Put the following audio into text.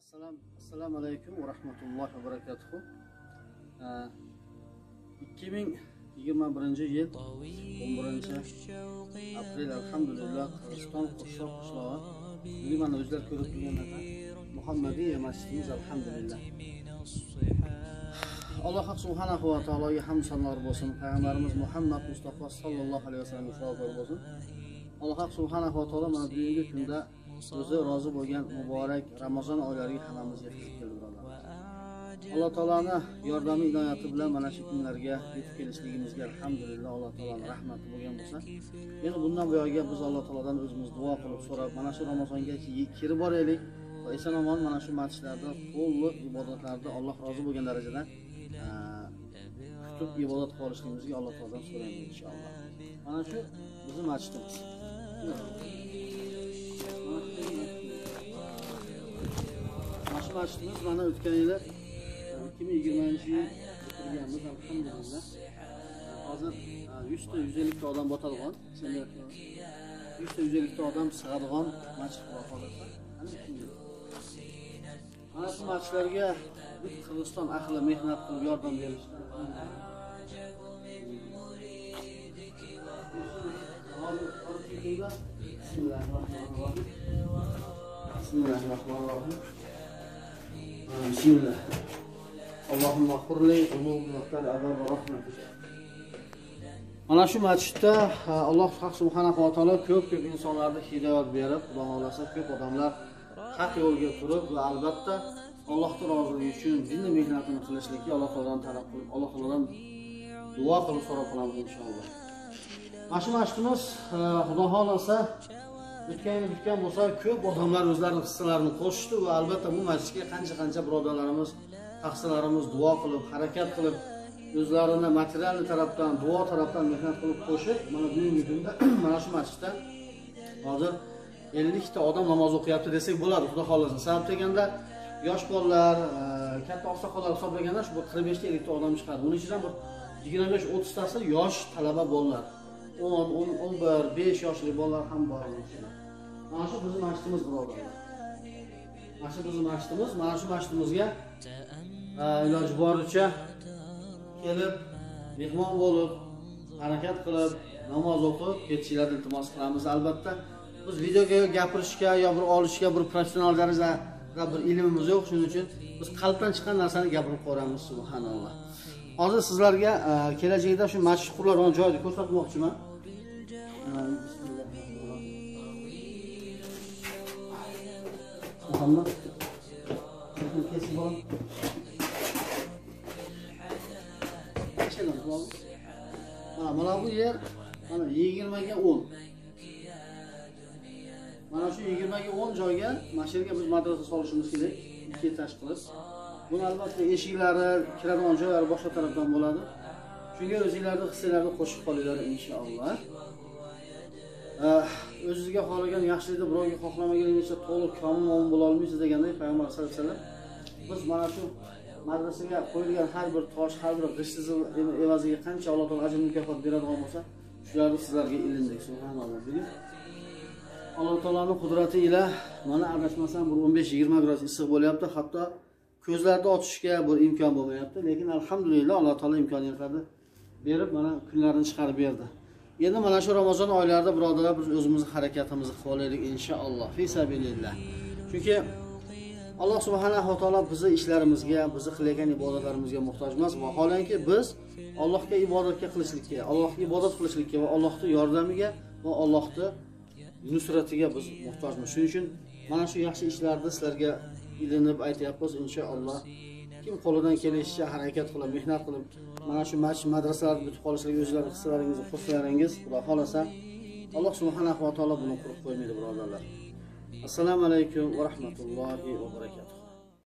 Assalomu alaykum va rahmatullohi va barakatuh. 2021 yil 11-aprel alhamdulillah Qirg'iziston Qo'shloq qishlog'i mana o'zlar ko'rib turganlar Muhammadiy masjidimiz alhamdulillah. Alloh subhanahu va taologa hamd sanolar bo'lsin. Payg'ambarimiz Muhammad Mustafa sallallohu alayhi vasallamga salovat bo'lsin. Alloh subhanahu va taolo mana bugungi kunda o'zi rozi bo'lgan muborak Ramazon oylariga hammamiz yetkazib keldi birodarlar. Alloh taolaning yordami inoyati bilan mana shu kunlarga yetib kelishligimizga alhamdulillah Alloh taolaning rahmati bo'lgan bo'lsa, yana bundan buyoqqa biz Alloh taoladan o'zimiz duo qilib so'rab, mana shu Ramazonga kirib boraylik va eson-omon mana shu masjidlarda to'liq ibodatlarda Alloh rozi bo'lgan darajada kutib ibodat qilishligimizga Alloh taoladan so'raymiz inshaalloh. Mana shu bizning masjidimiz. Masjidimiz mana o'tgan yili 2020-yil bitirganmiz alhamdulillah. Hozir 100 ta 150 ta odam botadigan, 100 ta 150 ta odam sig'adigan masjid bor hozirda. Mana shu masjidlarga Qirg'iziston ahli mehnat qilib yordam berishdi. Bismillahirrahmanirrahim. Bismillah. Allohumma qurli umumatan azab va rahmatik. Mana shu masjidda Alloh subhanahu va taolo ko'p insonlarga hidoyat berib, Xudo xolasa ko'p odamlar haq yo'lga turib va albatta Allohning roziligi uchun dinni mehnatini qilishlikka Alloh taoladan talab qilib, Alloh taoladan duo qilib so'rab qolamiz inshaalloh. Mana shu masjidimiz Xudo xolasa o'tgan bo'lsa ko'p odamlar o'zlarining hissalarini qo'shdi va albatta bu masjidga qancha birodarlarimiz, taqsilarimiz duo qilib, harakat qilib, o'zlarini material tarafdan, duo tarafdan mehnat qilib qo'shib, mana bugungi kunda mana shu masjidda hozir 50 ta odam namoz o'qiyapti desak bo'ladi, Xudo xolasa. Sabab deganda yosh bolalar, katta oqsoqollar hisoblaganda shu 45 ta 50 ta odam chiqadi. Buning ichidan bir 25-30 tasi yosh talaba bolalar. 10, 11, 5 yoshli bolalar ham bor bo'lishadi. Mana shu bizning masjidimiz birodarlar. Mana shu bizning masjidimiz, mana shu masjidimizga iloji boricha kelib, mehmon bo'lib, harakat qilib, namoz o'qib ketishingizni iltimos qilamiz. Albatta biz videoga gapirishga yo bir olishga bir professional darajada bir ilmimiz yo'q, shuning uchun biz qalbdan chiqqan narsani gapirib qo'yamiz, subhanalloh. Hozir sizlarga kelajakda shu masjid quriladigan joyni ko'rsatmoqchiman. Muhammad kesib bo'l. Mana bu yer mana 20 ga 10. Mana shu 20 ga 10 joyga mana shu yerga biz madrasa solishimiz kerak, ikki etash qilib. Buni albatta eshiklari, kiradigan joylari boshqa tarafdan bo'ladi. Shunga o'zingizlarning hissalaringizni qo'shib qolinglar inshaalloh. O'zingizga xohlagan yaxshilikni birovga xohlamaganingizcha to'liq komil bo'la olmaysiz deganday Payg'ambar sollallohu alayhi vasallam biz mana shu madrasaga qo'yilgan har bir tosh, har bir g'ishtiz evaziga qancha Alloh taolo ajr mukofot beradigan bo'lsa, shularni sizlarga ilindik, subhanalloh. Bugun Alloh taoloning qudrati ila mana adashmasam bir 15-20 gradus issiq bo'lyapti, hatto ko'zlarni ochishga bir imkon bo'lmayapti, lekin alhamdulillah Alloh taolo imkoniyatlarni berib mana kunlarni chiqarib berdi. Endi mana shu Ramazon oylarida birodarlar biz o'zimizning harakatimizni qilib olaylik inshaalloh, fi sabilillah. Chunki Alloh subhanahu va taolo bizning ishlarimizga, bizning qilayotgan ibodatlarimizga muhtoj emas, vaholanki biz Allohga ibodat qilishlikka va Allohning yordamiga va Allohning nusratiga biz muhtojmiz. Shuning uchun mana shu yaxshi ishlarni sizlarga ilinib aytyapmiz inshaalloh. Kim qo'lidan kelishicha harakat qilib, mehnat qilib, mana shu masjid madrasalarni bitib qolishiga o'zlaringiz hissalaringizni qo'shsalaringiz, Xudo xolasa Alloh subhanahu va taolo buni qilib qo'ymaydi birodarlar. Assalomu alaykum va rahmatullohi va barakatuh.